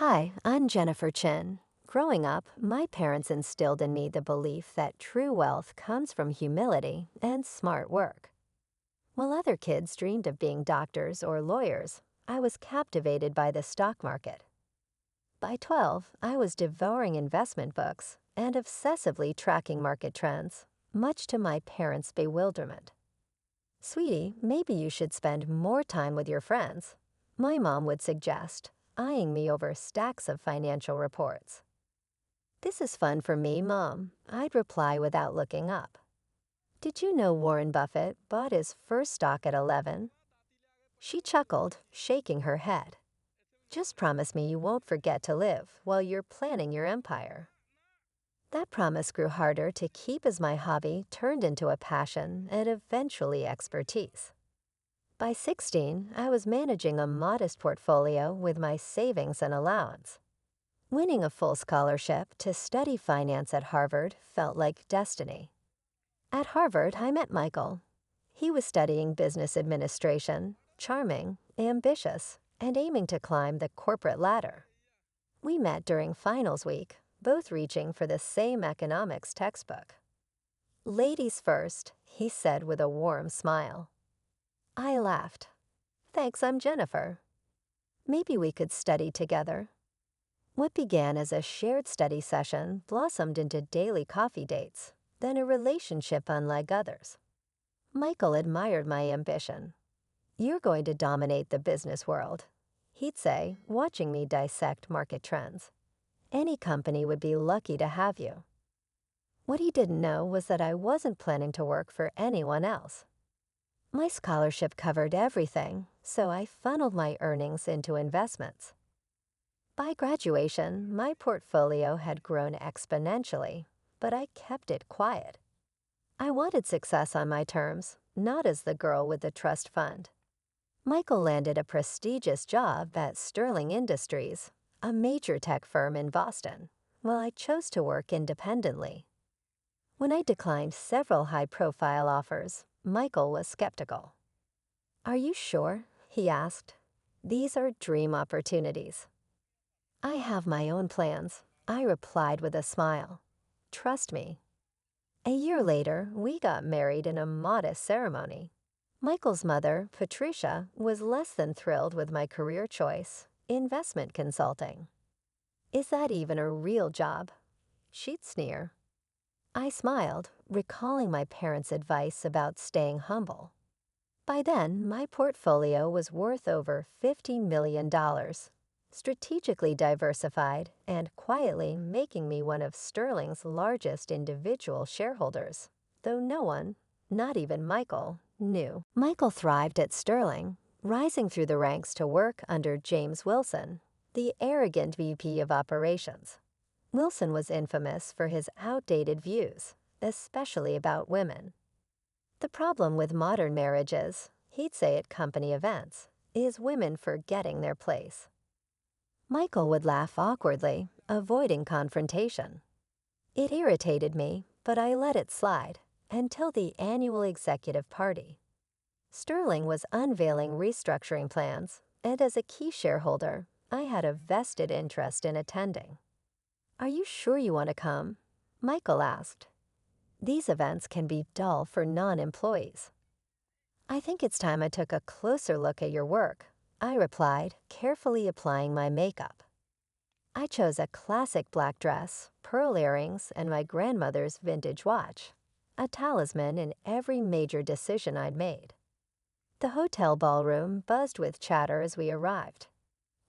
Hi, I'm Jennifer Chin. Growing up, my parents instilled in me the belief that true wealth comes from humility and smart work. While other kids dreamed of being doctors or lawyers, I was captivated by the stock market. By 12, I was devouring investment books and obsessively tracking market trends, much to my parents' bewilderment. Sweetie, maybe you should spend more time with your friends, my mom would suggest, eyeing me over stacks of financial reports. This is fun for me, Mom, I'd reply without looking up. Did you know Warren Buffett bought his first stock at 11? She chuckled, shaking her head. Just promise me you won't forget to live while you're planning your empire. That promise grew harder to keep as my hobby turned into a passion and eventually expertise. By 16, I was managing a modest portfolio with my savings and allowance. Winning a full scholarship to study finance at Harvard felt like destiny. At Harvard, I met Michael. He was studying business administration, charming, ambitious, and aiming to climb the corporate ladder. We met during finals week, both reaching for the same economics textbook. Ladies first, he said with a warm smile. I laughed. Thanks, I'm Jennifer. Maybe we could study together. What began as a shared study session blossomed into daily coffee dates, then a relationship unlike others. Michael admired my ambition. You're going to dominate the business world, he'd say, watching me dissect market trends. Any company would be lucky to have you. What he didn't know was that I wasn't planning to work for anyone else. My scholarship covered everything, so I funneled my earnings into investments. By graduation, my portfolio had grown exponentially, but I kept it quiet. I wanted success on my terms, not as the girl with the trust fund. Michael landed a prestigious job at Sterling Industries, a major tech firm in Boston, while I chose to work independently. When I declined several high-profile offers, Michael was skeptical. Are you sure? He asked. These are dream opportunities. I have my own plans, I replied with a smile. Trust me. A year later, we got married in a modest ceremony. Michael's mother, Patricia, was less than thrilled with my career choice, investment consulting. Is that even a real job? She'd sneer. I smiled, recalling my parents' advice about staying humble. By then, my portfolio was worth over $50 million, strategically diversified and quietly making me one of Sterling's largest individual shareholders, though no one, not even Michael, knew. Michael thrived at Sterling, rising through the ranks to work under James Wilson, the arrogant VP of operations. Wilson was infamous for his outdated views, especially about women. The problem with modern marriages, he'd say at company events, is women forgetting their place. Michael would laugh awkwardly, avoiding confrontation. It irritated me, but I let it slide until the annual executive party. Sterling was unveiling restructuring plans, and as a key shareholder, I had a vested interest in attending. Are you sure you want to come? Michael asked. These events can be dull for non-employees. I think it's time I took a closer look at your work, I replied, carefully applying my makeup. I chose a classic black dress, pearl earrings, and my grandmother's vintage watch, a talisman in every major decision I'd made. The hotel ballroom buzzed with chatter as we arrived.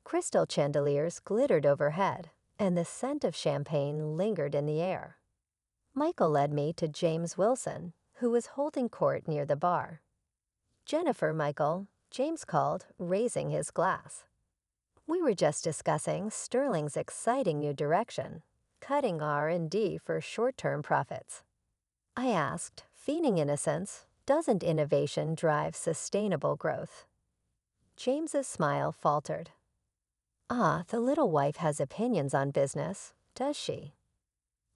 Crystal chandeliers glittered overhead, and the scent of champagne lingered in the air. Michael led me to James Wilson, who was holding court near the bar. Jennifer, Michael, James called, raising his glass. We were just discussing Sterling's exciting new direction, cutting R&D for short-term profits. I asked, feigning innocence, doesn't innovation drive sustainable growth? James's smile faltered. Ah, the little wife has opinions on business, does she?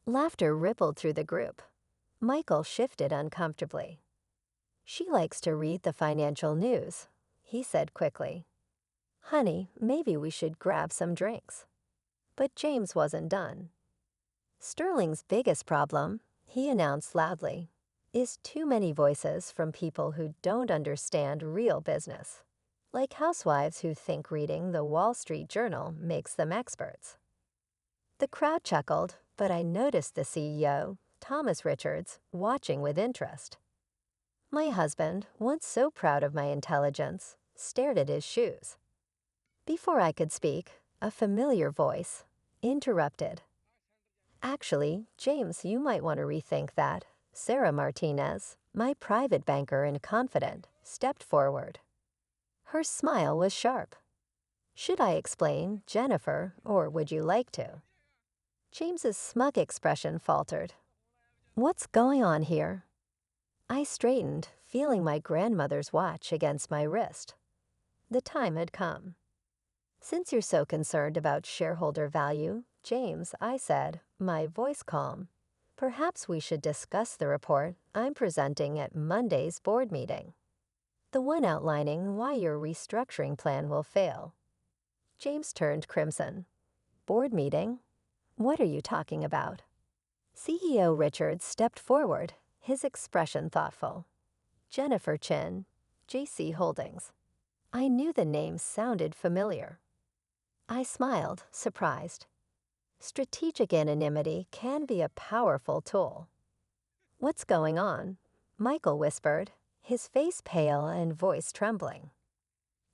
Laughter rippled through the group. Michael shifted uncomfortably. She likes to read the financial news, he said quickly. Honey, maybe we should grab some drinks. But James wasn't done. Sterling's biggest problem, he announced loudly, is too many voices from people who don't understand real business, like housewives who think reading the Wall Street Journal makes them experts. The crowd chuckled, but I noticed the CEO, Thomas Richards, watching with interest. My husband, once so proud of my intelligence, stared at his shoes. Before I could speak, a familiar voice interrupted. Actually, James, you might want to rethink that. Sarah Martinez, my private banker and confidant, stepped forward. Her smile was sharp. Should I explain, Jennifer, or would you like to? James's smug expression faltered. What's going on here? I straightened, feeling my grandmother's watch against my wrist. The time had come. Since you're so concerned about shareholder value, James, I said, my voice calm, perhaps we should discuss the report I'm presenting at Monday's board meeting. The one outlining why your restructuring plan will fail. James turned crimson. Board meeting? What are you talking about? CEO Richards stepped forward, his expression thoughtful. Jennifer Chin, JC Holdings. I knew the name sounded familiar. I smiled, surprised. Strategic anonymity can be a powerful tool. What's going on? Michael whispered, his face pale and voice trembling.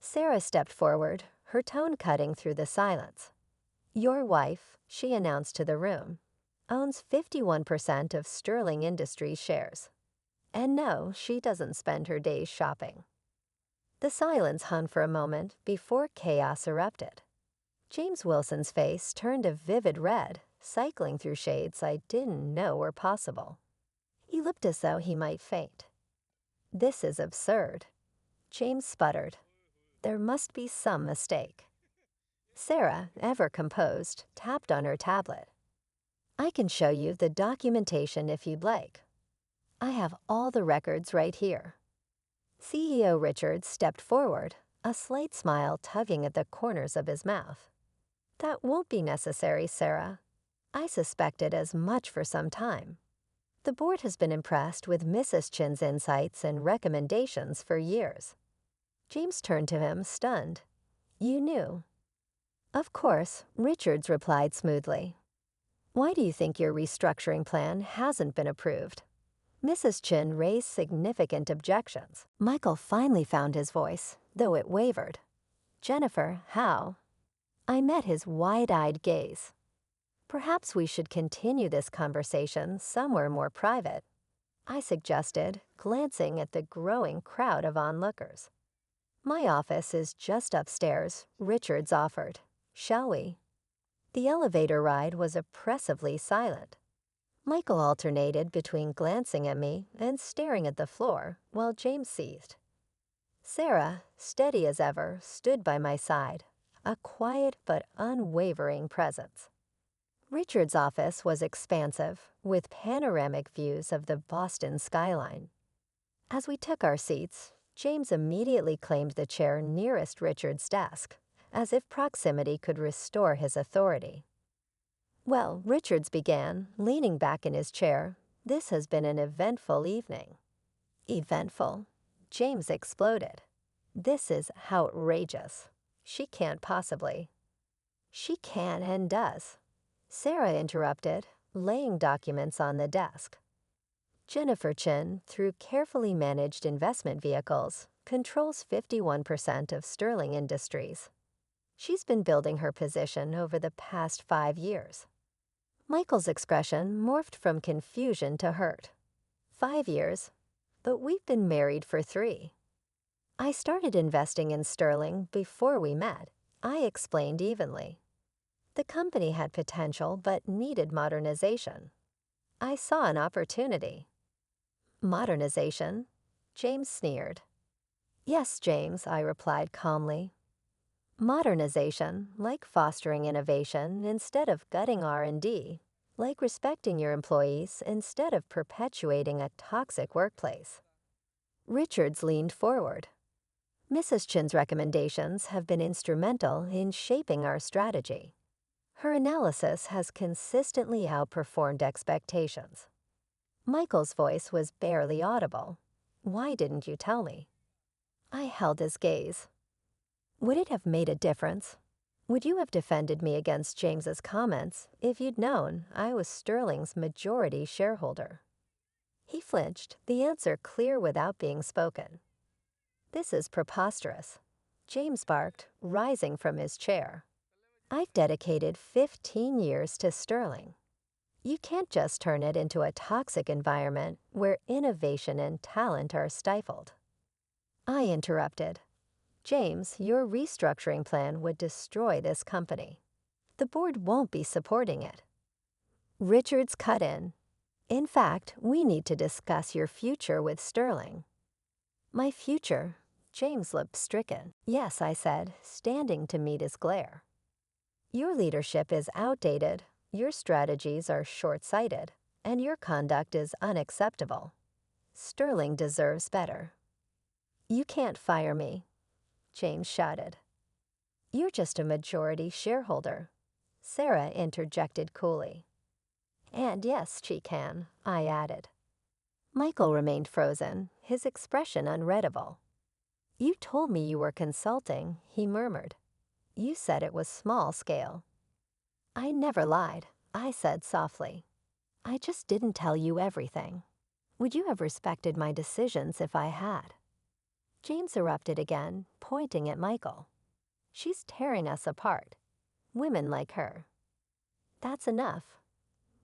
Sarah stepped forward, her tone cutting through the silence. Your wife, she announced to the room, owns 51% of Sterling Industries shares. And no, she doesn't spend her days shopping. The silence hung for a moment before chaos erupted. James Wilson's face turned a vivid red, cycling through shades I didn't know were possible. He looked as though he might faint. This is absurd. James sputtered. There must be some mistake. Sarah, ever composed, tapped on her tablet. I can show you the documentation if you'd like. I have all the records right here. CEO Richards stepped forward, a slight smile tugging at the corners of his mouth. That won't be necessary, Sarah. I suspected as much for some time. The board has been impressed with Mrs. Chin's insights and recommendations for years. James turned to him, stunned. You knew. Of course, Richards replied smoothly. Why do you think your restructuring plan hasn't been approved? Mrs. Chin raised significant objections. Michael finally found his voice, though it wavered. Jennifer, how? I met his wide-eyed gaze. Perhaps we should continue this conversation somewhere more private, I suggested, glancing at the growing crowd of onlookers. My office is just upstairs, Richards offered. Shall we? The elevator ride was oppressively silent. Michael alternated between glancing at me and staring at the floor while James seethed. Sarah, steady as ever, stood by my side, a quiet but unwavering presence. Richard's office was expansive, with panoramic views of the Boston skyline. As we took our seats, James immediately claimed the chair nearest Richard's desk, as if proximity could restore his authority. Well, Richards began, leaning back in his chair, this has been an eventful evening. Eventful? James exploded. This is outrageous. She can't possibly. She can and does. Sarah interrupted, laying documents on the desk. Jennifer Chin, through carefully managed investment vehicles, controls 51% of Sterling Industries. She's been building her position over the past 5 years. Michael's expression morphed from confusion to hurt. 5 years? But we've been married for 3. I started investing in Sterling before we met, I explained evenly. The company had potential but needed modernization. I saw an opportunity. Modernization? James sneered. Yes, James, I replied calmly. Modernization, like fostering innovation instead of gutting R&D, like respecting your employees instead of perpetuating a toxic workplace. Richards leaned forward. Mrs. Chin's recommendations have been instrumental in shaping our strategy. Her analysis has consistently outperformed expectations. Michael's voice was barely audible. Why didn't you tell me? I held his gaze. Would it have made a difference? Would you have defended me against James's comments if you'd known I was Sterling's majority shareholder? He flinched, the answer clear without being spoken. This is preposterous, James barked, rising from his chair. I've dedicated 15 years to Sterling. You can't just turn it into a toxic environment where innovation and talent are stifled. I interrupted. James, your restructuring plan would destroy this company. The board won't be supporting it. Richards cut in. In fact, we need to discuss your future with Sterling. My future? James looked stricken. Yes, I said, standing to meet his glare. Your leadership is outdated, your strategies are short-sighted, and your conduct is unacceptable. Sterling deserves better. You can't fire me, James shouted. You're just a majority shareholder, Sarah interjected coolly. And yes, she can, I added. Michael remained frozen, his expression unreadable. You told me you were consulting, he murmured. You said it was small scale. I never lied, I said softly. I just didn't tell you everything. Would you have respected my decisions if I had? James erupted again, pointing at Michael. She's tearing us apart. Women like her. That's enough.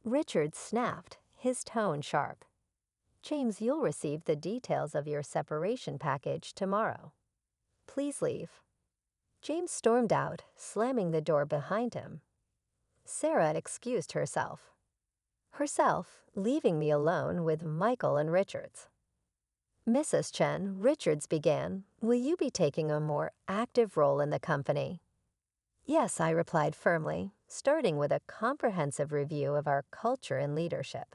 Richard snapped, his tone sharp. James, you'll receive the details of your separation package tomorrow. Please leave. James stormed out, slamming the door behind him. Sarah excused herself. Leaving me alone with Michael and Richards. Mrs. Chen, Richards began, will you be taking a more active role in the company? Yes, I replied firmly, starting with a comprehensive review of our culture and leadership.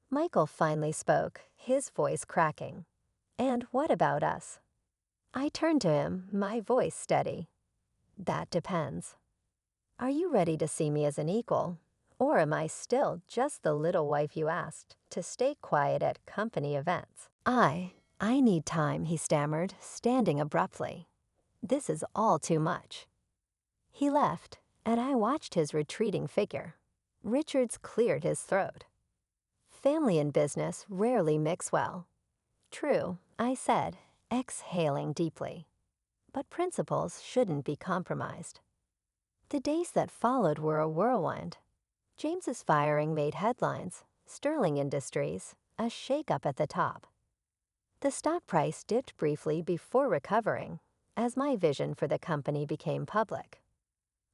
Michael finally spoke, his voice cracking. And what about us? I turned to him, my voice steady. That depends. Are you ready to see me as an equal? Or am I still just the little wife you asked to stay quiet at company events? I need time, he stammered, standing abruptly. This is all too much. He left, and I watched his retreating figure. Richards cleared his throat. Family and business rarely mix well. True, I said, exhaling deeply. But principles shouldn't be compromised. The days that followed were a whirlwind. James's firing made headlines, Sterling Industries, a shakeup at the top. The stock price dipped briefly before recovering, as my vision for the company became public.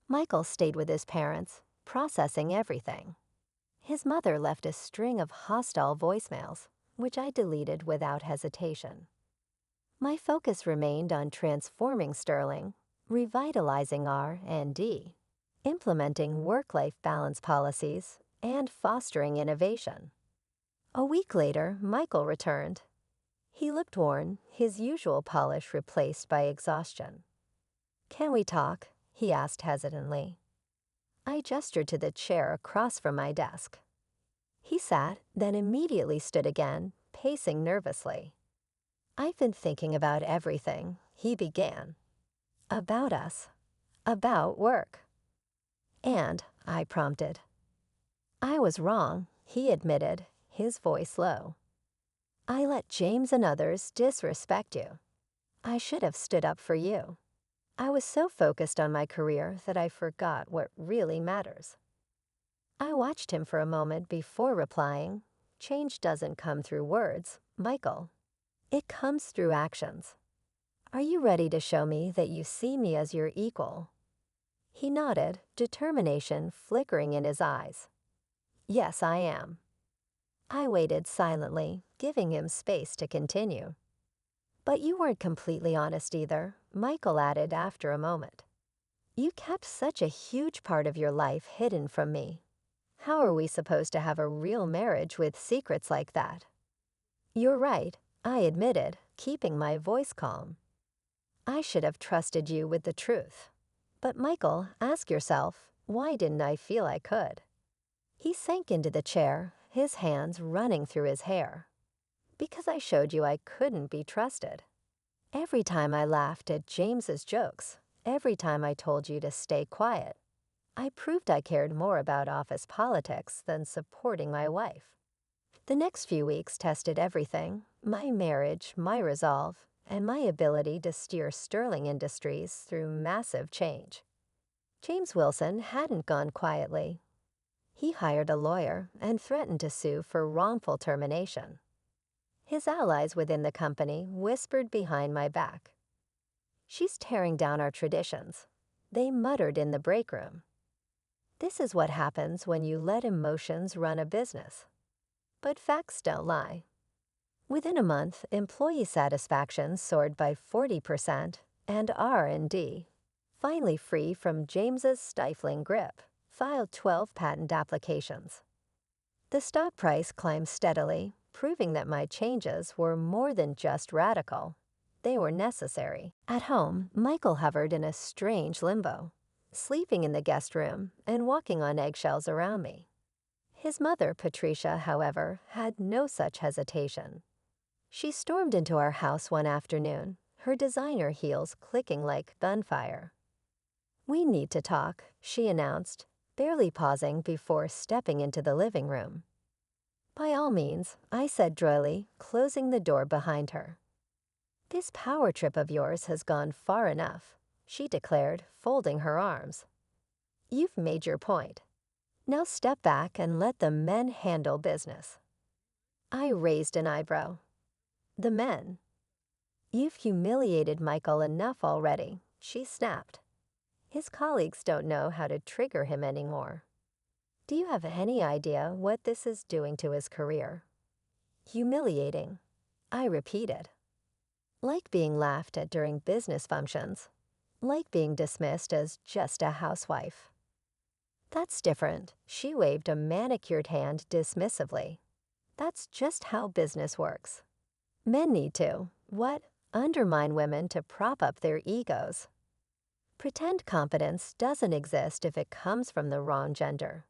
Michael stayed with his parents, processing everything. His mother left a string of hostile voicemails, which I deleted without hesitation. My focus remained on transforming Sterling, revitalizing R&D, implementing work-life balance policies, and fostering innovation. A week later, Michael returned. He looked worn, his usual polish replaced by exhaustion. Can we talk? He asked hesitantly. I gestured to the chair across from my desk. He sat, then immediately stood again, pacing nervously. I've been thinking about everything, he began. About us. About work. And, I prompted. I was wrong, he admitted, his voice low. I let James and others disrespect you. I should have stood up for you. I was so focused on my career that I forgot what really matters. I watched him for a moment before replying, change doesn't come through words, Michael. It comes through actions. Are you ready to show me that you see me as your equal? He nodded, determination flickering in his eyes. Yes, I am. I waited silently, giving him space to continue. But you weren't completely honest either, Michael added after a moment. You kept such a huge part of your life hidden from me. How are we supposed to have a real marriage with secrets like that? You're right, I admitted, keeping my voice calm. I should have trusted you with the truth. But Michael, ask yourself, Why didn't I feel I could? He sank into the chair, his hands running through his hair. Because I showed you I couldn't be trusted. Every time I laughed at James's jokes, every time I told you to stay quiet, I proved I cared more about office politics than supporting my wife. The next few weeks tested everything: my marriage, my resolve, and my ability to steer Sterling Industries through massive change. James Wilson hadn't gone quietly. He hired a lawyer and threatened to sue for wrongful termination. His allies within the company whispered behind my back, "She's tearing down our traditions." They muttered in the break room. This is what happens when you let emotions run a business. But facts don't lie. Within a month, employee satisfaction soared by 40%, and R&D, finally free from James's stifling grip, filed 12 patent applications. The stock price climbed steadily, proving that my changes were more than just radical. They were necessary. At home, Michael hovered in a strange limbo, sleeping in the guest room and walking on eggshells around me. His mother, Patricia, however, had no such hesitation. She stormed into our house one afternoon, her designer heels clicking like gunfire. "We need to talk," she announced, barely pausing before stepping into the living room. "By all means," I said drily, closing the door behind her. "This power trip of yours has gone far enough," she declared, folding her arms. "You've made your point. Now step back and let the men handle business." I raised an eyebrow. "The men?" "You've humiliated Michael enough already," she snapped. "His colleagues don't know how to trigger him anymore. Do you have any idea what this is doing to his career?" "Humiliating," I repeated. "Like being laughed at during business functions. Like being dismissed as just a housewife." "That's different," she waved a manicured hand dismissively. "That's just how business works. Men need to, undermine women to prop up their egos. Pretend competence doesn't exist if it comes from the wrong gender."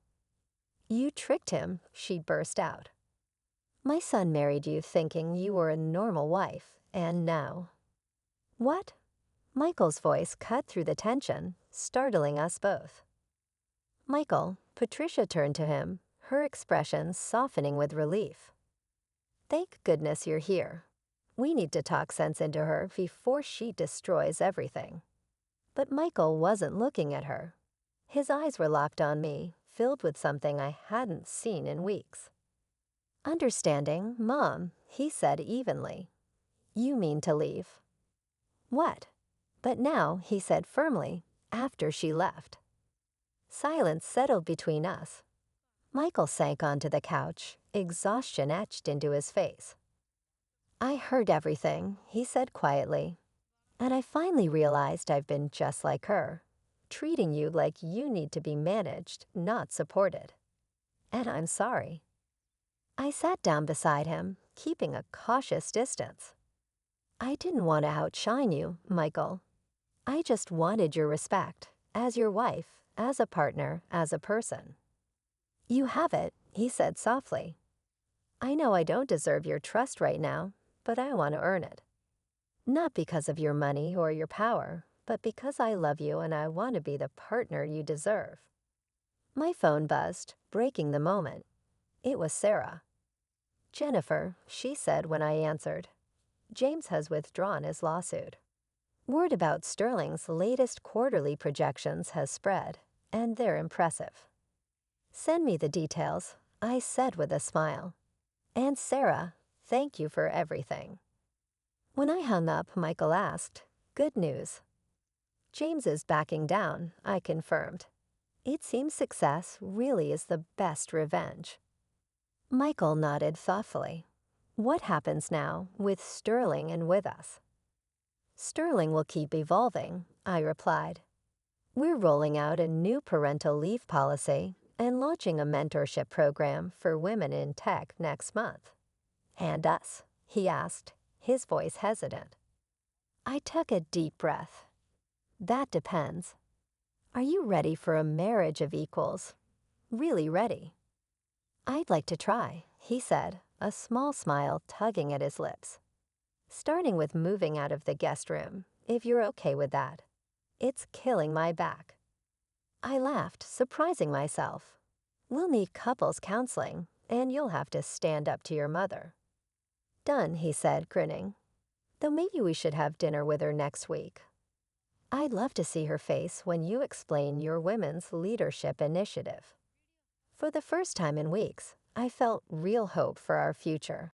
"You tricked him," she burst out. "My son married you thinking you were a normal wife, and now—" "What?" Michael's voice cut through the tension, startling us both. "Michael," Patricia turned to him, her expression softening with relief. "Thank goodness you're here. We need to talk sense into her before she destroys everything." But Michael wasn't looking at her. His eyes were locked on me, filled with something I hadn't seen in weeks. "Understanding, Mom," he said evenly. "You mean to leave." "What?" But now, he said firmly, "after she left." Silence settled between us. Michael sank onto the couch, exhaustion etched into his face. "I heard everything," he said quietly. "And I finally realized I've been just like her, treating you like you need to be managed, not supported. And I'm sorry." I sat down beside him, keeping a cautious distance. "I didn't want to outshine you, Michael. I just wanted your respect, as your wife, as a partner, as a person." "You have it," he said softly. "I know I don't deserve your trust right now, but I want to earn it. Not because of your money or your power, but because I love you and I want to be the partner you deserve." My phone buzzed, breaking the moment. It was Sarah. "Jennifer," she said when I answered, "James has withdrawn his lawsuit. Word about Sterling's latest quarterly projections has spread, and they're impressive." "Send me the details," I said with a smile. "And Sarah, thank you for everything." When I hung up, Michael asked, "Good news?" "James is backing down," I confirmed. "It seems success really is the best revenge." Michael nodded thoughtfully. "What happens now with Sterling and with us?" "Sterling will keep evolving," I replied. "We're rolling out a new parental leave policy and launching a mentorship program for women in tech next month." "And us?" he asked, his voice hesitant. I took a deep breath. "That depends." Are you ready for a marriage of equals? Really ready? I'd like to try, he said, a small smile tugging at his lips. Starting with moving out of the guest room, if you're okay with that. It's killing my back. I laughed, surprising myself. We'll need couples counseling, and you'll have to stand up to your mother. Done, he said, grinning. Though maybe we should have dinner with her next week. I'd love to see her face when you explain your women's leadership initiative. For the first time in weeks, I felt real hope for our future.